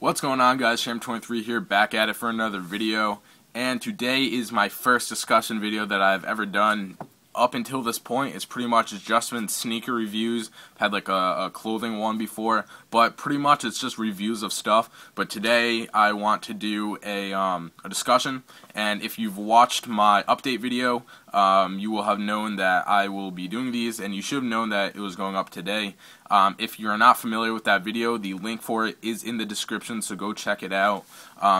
What's going on, guys? Sham23 here, back at it for another video, and today is my first discussion video that I've ever done. Up until this point, it's pretty much just been sneaker reviews. I've had like a clothing one before, but pretty much it's just reviews of stuff. But today I want to do a discussion, and if you've watched my update video, you will have known that I will be doing these, and you should have known that it was going up today. If you're not familiar with that video, the link for it is in the description, so go check it out.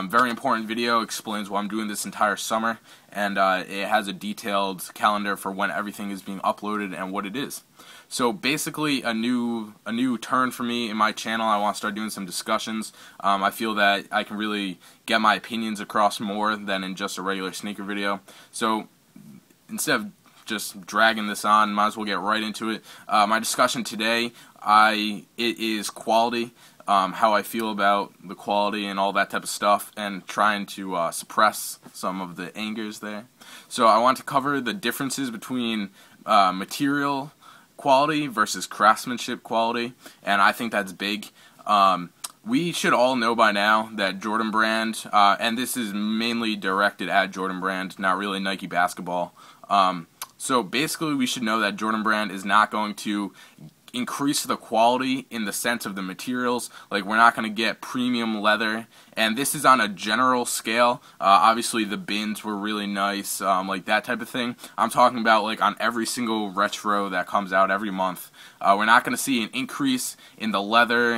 Very important video, explains why I'm doing this entire summer, and it has a detailed calendar for when everything is being uploaded and what it is. So basically a new turn for me in my channel. I want to start doing some discussions. I feel that I can really get my opinions across more than in just a regular sneaker video. So instead of just dragging this on, might as well get right into it. My discussion today, it is quality, how I feel about the quality and all that type of stuff, and trying to suppress some of the angers there. So I want to cover the differences between material quality versus craftsmanship quality, and I think that's big. We should all know by now that Jordan Brand, and this is mainly directed at Jordan Brand, not really Nike basketball. So basically we should know that Jordan Brand is not going to increase the quality in the sense of the materials. Like, we're not going to get premium leather, and this is on a general scale. Obviously the bins were really nice, like that type of thing. I'm talking about like on every single retro that comes out every month. We're not going to see an increase in the leather.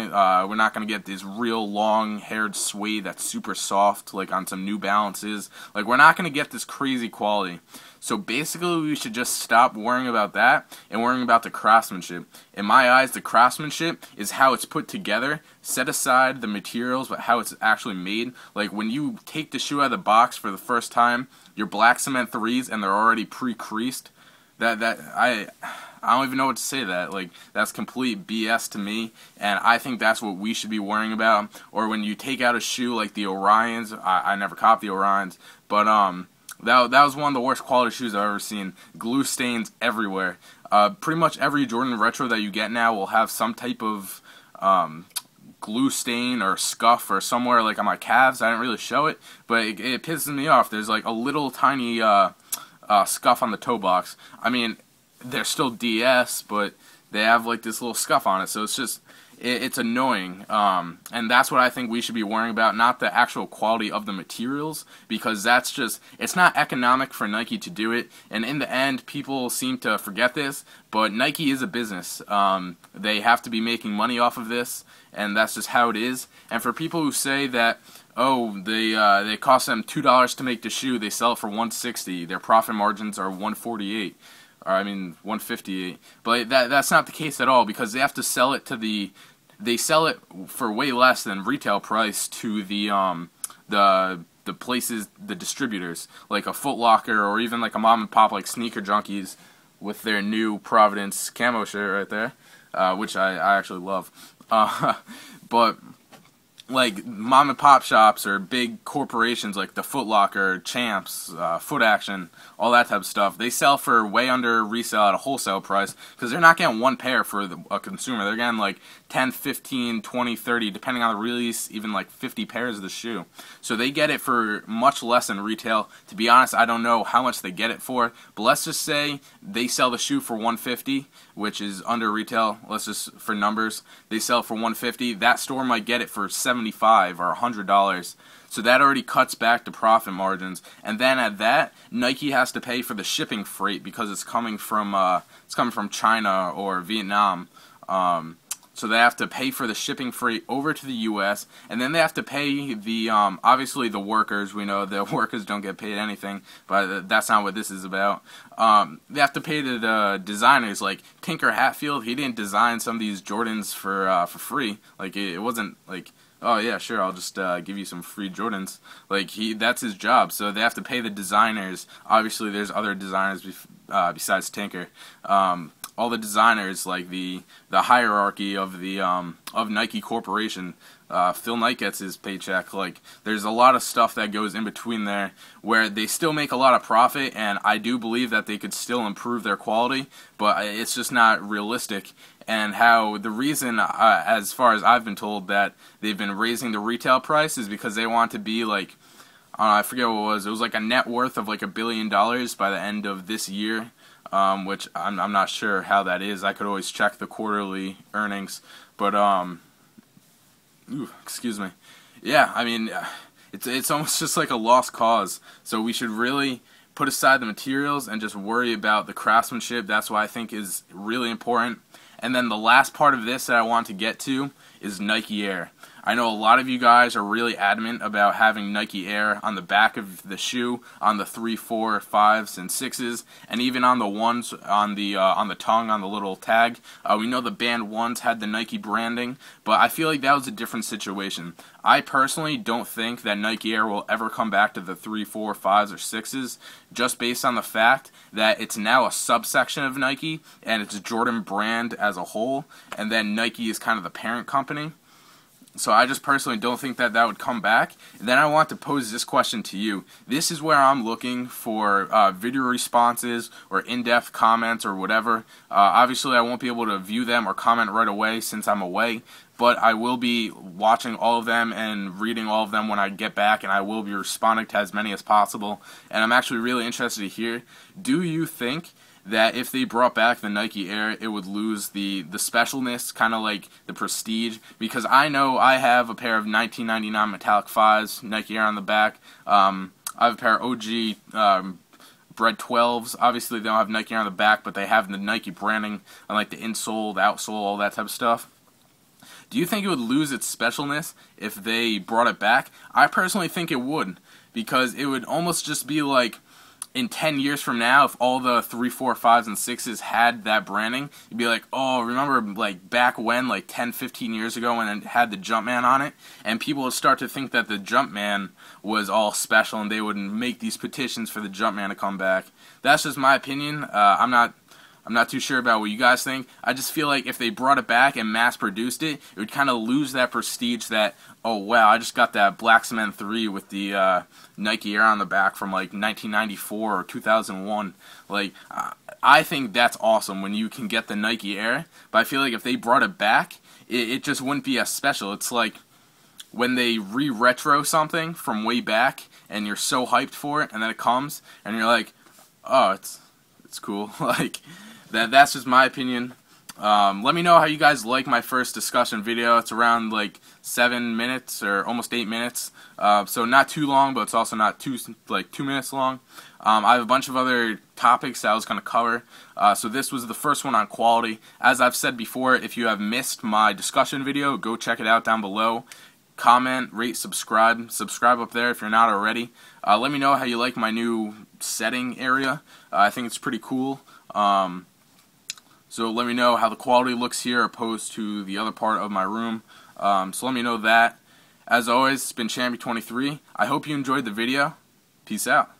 We're not going to get this real long-haired suede that's super soft, like on some New Balances. Like, we're not going to get this crazy quality. So basically we should just stop worrying about that and worrying about the craftsmanship. In my eyes, the craftsmanship is how it's put together. Set aside the materials, but how it's actually made. Like, when you take the shoe out of the box for the first time, your black cement 3s and they're already pre-creased. I don't even know what to say to that. Like, that's complete BS to me, and I think that's what we should be worrying about. Or when you take out a shoe like the Orions, I never copped the Orions, but that was one of the worst quality shoes I've ever seen. Glue stains everywhere. Pretty much every Jordan Retro that you get now will have some type of glue stain or scuff or somewhere, like on my calves. I didn't really show it, but it pisses me off. There's like a little tiny scuff on the toe box. I mean, they're still DS, but they have like this little scuff on it, so it's just it's annoying, and that's what I think we should be worrying about, not the actual quality of the materials, because that's just, it's not economic for Nike to do it, and in the end, people seem to forget this, but Nike is a business. They have to be making money off of this, and that's just how it is. And for people who say that, oh, they cost them $2 to make the shoe, they sell it for $160, their profit margins are $148. Or I mean 158, but that's not the case at all, because they have to sell it to they sell it for way less than retail price to the places, the distributors, like a Foot Locker or even like a mom and pop like Sneaker Junkies with their new Providence camo shirt right there, which I actually love. But like mom and pop shops or big corporations like the Foot Locker, Champs, Foot Action, all that type of stuff, they sell for way under resale at a wholesale price, because they're not getting one pair for a consumer. They're getting like 10, 15, 20, 30, depending on the release, even like 50 pairs of the shoe. So they get it for much less than retail. To be honest, I don't know how much they get it for, but let's just say they sell the shoe for $150, which is under retail. Let's just, for numbers, they sell it for $150. That store might get it for $75 or $100. So that already cuts back the profit margins, and then at that, Nike has to pay for the shipping freight, because it's coming from China or Vietnam. So they have to pay for the shipping freight over to the U.S., and then they have to pay the obviously the workers. We know the workers don't get paid anything, but that's not what this is about. They have to pay the designers, like Tinker Hatfield. He didn't design some of these Jordans for free. Like, it wasn't like, oh yeah, sure, I'll just give you some free Jordans. Like, that's his job. So they have to pay the designers. Obviously, there's other designers besides Tinker. All the designers, like the hierarchy of the of Nike Corporation. Phil Knight gets his paycheck. Like, there's a lot of stuff that goes in between there where they still make a lot of profit, and I do believe that they could still improve their quality, but it's just not realistic. and how the reason, as far as I've been told, that they've been raising the retail price is because they want to be like, I forget what it was like a net worth of like $1 billion by the end of this year, which I'm not sure how that is. I could always check the quarterly earnings, but excuse me. Yeah, I mean, it's almost just like a lost cause. So we should really put aside the materials and just worry about the craftsmanship. That's what I think is really important. And then the last part of this that I want to get to is Nike Air. I know a lot of you guys are really adamant about having Nike Air on the back of the shoe, on the 3, 4, 5s, and 6s, and even on the ones on the tongue, on the little tag. We know the band ones had the Nike branding, but I feel like that was a different situation. I personally don't think that Nike Air will ever come back to the 3, 4, 5s, or 6s, just based on the fact that it's now a subsection of Nike, and it's Jordan brand as a whole, and then Nike is kind of the parent company. So I just personally don't think that would come back. And then I want to pose this question to you. This is where I'm looking for video responses or in-depth comments or whatever. Obviously, I won't be able to view them or comment right away since I'm away, but I will be watching all of them and reading all of them when I get back, and I will be responding to as many as possible. And I'm actually really interested to hear, do you think that if they brought back the Nike Air, it would lose the specialness, kind of like the prestige? Because I know I have a pair of 1999 metallic 5s, Nike Air on the back. I have a pair of OG Bred 12s. Obviously, they don't have Nike Air on the back, but they have the Nike branding on like the insole, the outsole, all that type of stuff. Do you think it would lose its specialness if they brought it back? I personally think it would, because it would almost just be like, in 10 years from now, if all the 3, 4, 5s, and 6s had that branding, you'd be like, oh, remember like back when, like 10, 15 years ago when it had the Jumpman on it? And people would start to think that the Jumpman was all special, and they would make these petitions for the Jumpman to come back. That's just my opinion. I'm not too sure about what you guys think. I just feel like if they brought it back and mass-produced it, it would kind of lose that prestige that, oh, wow, I just got that Black Cement 3 with the Nike Air on the back from, like, 1994 or 2001. Like, I think that's awesome when you can get the Nike Air, but I feel like if they brought it back, it just wouldn't be as special. It's like when they re-retro something from way back, and you're so hyped for it, and then it comes, and you're like, oh, it's cool. Like, that's just my opinion. Let me know how you guys like my first discussion video. It's around like 7 minutes or almost 8 minutes, so not too long, but it's also not 2 minutes long. I have a bunch of other topics that I was going to cover, so this was the first one on quality. As I've said before, if you have missed my discussion video, go check it out down below. Comment, rate, subscribe up there if you're not already. Let me know how you like my new setting area. I think it's pretty cool. So let me know how the quality looks here opposed to the other part of my room. So let me know that. As always, it's been Chamby23. I hope you enjoyed the video. Peace out.